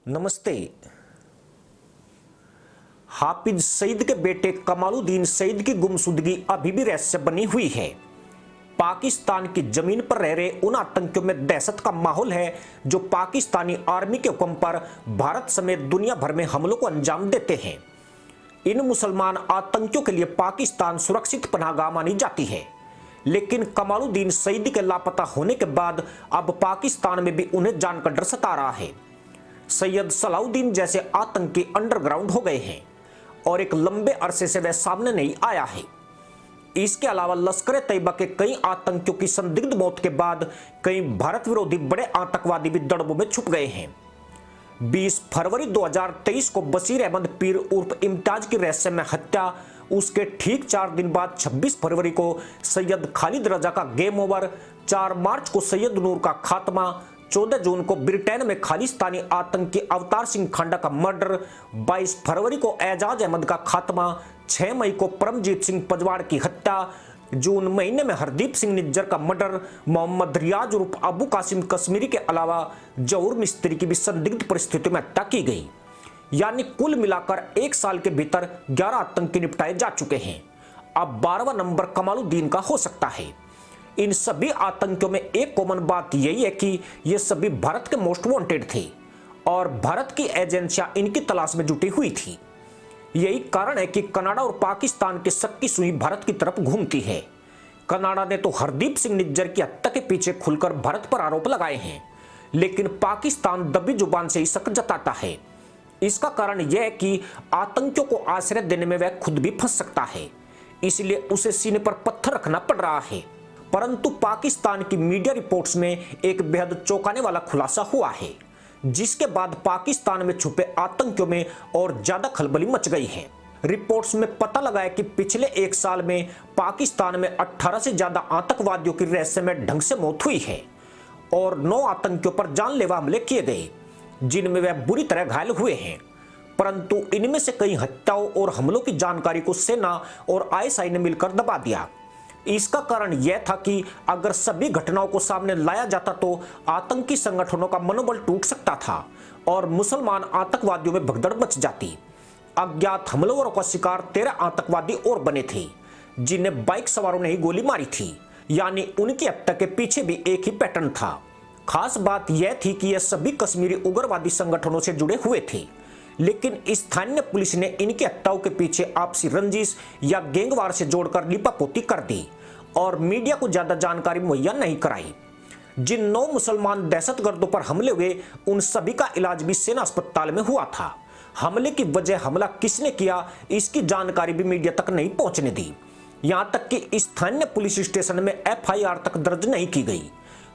नमस्ते। हाफिज सईद के बेटे कमालुद्दीन सईद की गुमशुदगी अभी भी रहस्य बनी हुई है। पाकिस्तान की जमीन पर रह रहे उन आतंकियों में दहशत का माहौल है जो पाकिस्तानी आर्मी के हुक्म पर भारत समेत दुनिया भर में हमलों को अंजाम देते हैं। इन मुसलमान आतंकियों के लिए पाकिस्तान सुरक्षित पनाहगाह मानी जाती है, लेकिन कमालुद्दीन सईद के लापता होने के बाद अब पाकिस्तान में भी उन्हें जान का डर सता रहा है। सैयद सलाउद्दीन जैसे आतंकी अंडरग्राउंड हो गए हैं और एक लंबे अरसे से वह सामने नहीं आया है। इसके अलावा लश्कर तैयबा के कई आतंकियों की संदिग्ध मौत के बाद कई भारत विरोधी बड़े आतंकवादी भी दड़बों में छुप गए हैं। 20 फरवरी 2023 को बशीर अहमद पीर उर्फ इम्तियाज की रहस्यमय हत्या, उसके ठीक 4 दिन बाद 26 फरवरी को सैयद खालिद रजा का गेम ओवर, 4 मार्च को सैयद नूर का खात्मा, 14 जून को ब्रिटेन में खालिस्तानी आतंकी अवतार सिंह खांडा का मर्डर, 22 फरवरी को एजाज अहमद का खात्मा, 6 मई को परमजीत सिंह पजवाड़ की हत्या, जून महीने में हरदीप सिंह निज्जर का मर्डर, मोहम्मद रियाज उर्फ अबू कासिम कश्मीरी के अलावा जहूर मिस्त्री की भी संदिग्ध परिस्थितियों में हत्या की गई। यानी कुल मिलाकर 1 साल के भीतर 11 आतंकी निपटाए जा चुके हैं। अब 12वां नंबर कमालुद्दीन का हो सकता है। इन सभी आतंकियों में एक कॉमन बात यही है कि ये सभी भारत के मोस्ट वांटेड थे और भारत की एजेंसियां इनकी तलाश में जुटी हुई थी। यही कारण है कि कनाडा और पाकिस्तान की शक की सुई भारत की तरफ घूमती है। कनाडा ने तो हरदीप सिंह निज्जर की हत्या के पीछे खुलकर भारत पर आरोप लगाए हैं, लेकिन पाकिस्तान दबी जुबान से ही शक जताता है। इसका कारण यह है कि आतंकियों को आश्रय देने में वह खुद भी फंस सकता है, इसलिए उसे सीने पर पत्थर रखना पड़ रहा है। परंतु पाकिस्तान की मीडिया रिपोर्ट्स में एक बेहद चौंकाने वाला खुलासा हुआ है, जिसके बाद पाकिस्तान में छुपे आतंकियों में और ज्यादा खलबली मच गई है। रिपोर्ट्स में पता लगा है कि पिछले 1 साल में पाकिस्तान में 18 से ज्यादा आतंकवादियों की रहस्यमय ढंग से मौत हुई है और 9 आतंकियों पर जानलेवा हमले किए गए, जिनमें वह बुरी तरह घायल हुए हैं। परंतु इनमें से कई हत्याओं और हमलों की जानकारी को सेना और आईएसआई ने मिलकर दबा दिया। इसका कारण यह था कि अगर सभी घटनाओं को सामने लाया जाता तो आतंकी संगठनों का मनोबल टूट सकता था और मुसलमान आतंकवादियों में भगदड़ मच जाती। अज्ञात हमलावरों का शिकार 13 आतंकवादी और बने थे, जिन्हें बाइक सवारों ने ही गोली मारी थी। यानी उनकी हत्या के पीछे भी एक ही पैटर्न था। खास बात यह थी कि यह सभी कश्मीरी उग्रवादी संगठनों से जुड़े हुए थे, लेकिन स्थानीय पुलिस ने इनकी हत्याओं के पीछे आपसी रंजिश या गैंगवार से जोड़कर लिपापोती कर दी और मीडिया को ज्यादा जानकारी मुहैया नहीं कराई। जिन 9 मुसलमान दहशतगर्दों पर हमले हुए, उन सभी का इलाज भी सेना अस्पताल में हुआ था। हमले की वजह, हमला किसने किया, इसकी जानकारी भी मीडिया तक नहीं पहुंचने दी। यहां तक कि स्थानीय पुलिस स्टेशन में एफआईआर तक दर्ज नहीं की गई।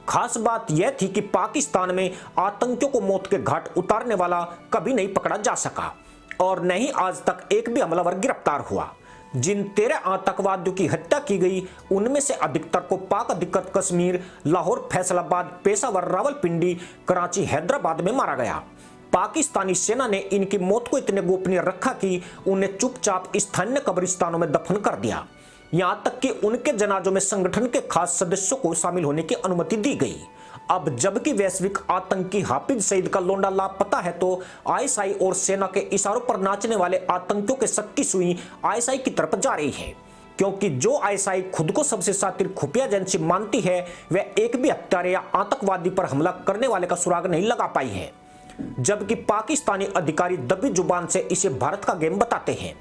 खास बात यह थी कि पाकिस्तान में आतंकियों को मौत के घाट उतारने वाला कभी नहीं पकड़ा जा सका और न ही आज तक एक भी हमलावर गिरफ्तार हुआ। जिन 13 आतंकवादियों की हत्या की गई, उनमें से अधिकतर को पाक अधिकृत कश्मीर, लाहौर, फैसलाबाद, पेशावर, रावलपिंडी, कराची, हैदराबाद में मारा गया। पाकिस्तानी सेना ने इनकी मौत को इतने गोपनीय रखा कि उन्हें चुपचाप स्थानीय कब्रिस्तानों में दफन कर दिया। यहां तक कि उनके जनाजों में संगठन के खास सदस्यों को शामिल होने की अनुमति दी गई। अब जबकि वैश्विक आतंकी हाफिज सईद का लोंडा लापता है, तो आईएसआई और सेना के इशारों पर नाचने वाले आतंकियों के शक की सुई आईएसआई की तरफ जा रही है, क्योंकि जो आईएसआई खुद को सबसे शातिर खुफिया एजेंसी मानती है, वह एक भी हत्यारे या आतंकवादी पर हमला करने वाले का सुराग नहीं लगा पाई है, जबकि पाकिस्तानी अधिकारी दबी जुबान से इसे भारत का गेम बताते हैं।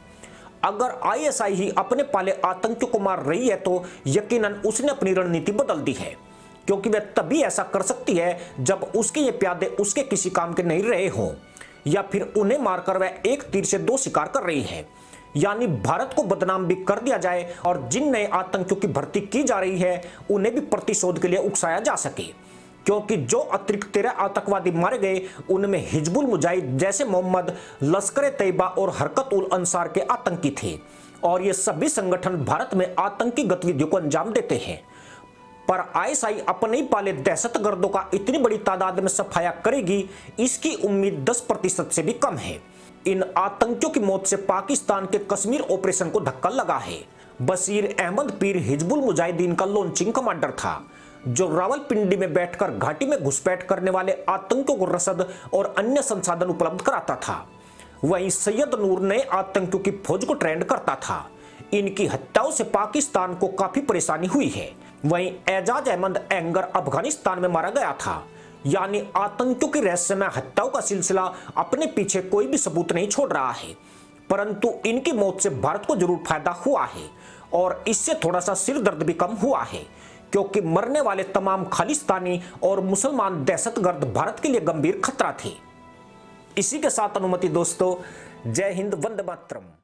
अगर आईएसआई ही अपने पाले आतंकियों को मार रही है, तो यकीनन उसने अपनी रणनीति बदल दी है, क्योंकि वह तभी ऐसा कर सकती है जब उसके ये प्यादे उसके किसी काम के नहीं रहे हों, या फिर उन्हें मारकर वह एक तीर से 2 शिकार कर रही है। यानी भारत को बदनाम भी कर दिया जाए और जिन नए आतंकियों की भर्ती की जा रही है, उन्हें भी प्रतिशोध के लिए उकसाया जा सके, क्योंकि जो अतिरिक्त 13 आतंकवादी मारे गए, उनमें हिजबुल मुजाहिद जैसे मोहम्मद, लश्कर तैयबा और हरकत उल अंसार के आतंकी थे और ये सभी संगठन भारत में आतंकी गतिविधियों को अंजाम देते हैं। पर आईएसआई अपने ही पाले दहशतगर्दों का इतनी बड़ी तादाद में सफाया करेगी, इसकी उम्मीद 10% से भी कम है। इन आतंकियों की मौत से पाकिस्तान के कश्मीर ऑपरेशन को धक्का लगा है। बशीर अहमद पीर हिजबुल मुजाहिदीन का लॉन्चिंग कमांडर था। जो रावलपिंडी में बैठकर घाटी में घुसपैठ करने वाले आतंकियों को रसद और अन्य संसाधन उपलब्ध कराता था। वहीं सैयद नूर ने आतंकियों की फौज को ट्रेंड करता था। इनकी हत्याओं से पाकिस्तान को काफी परेशानी हुई है। वहीं एजाज अहमद एंगर अफगानिस्तान में मारा गया था। यानी आतंकियों की रहस्यमय हत्याओं का सिलसिला अपने पीछे कोई भी सबूत नहीं छोड़ रहा है, परंतु इनकी मौत से भारत को जरूर फायदा हुआ है और इससे थोड़ा सा सिर दर्द भी कम हुआ है, क्योंकि मरने वाले तमाम खालिस्तानी और मुसलमान दहशतगर्द भारत के लिए गंभीर खतरा थे। इसी के साथ अनुमति दोस्तों, जय हिंद, वंदे मातरम।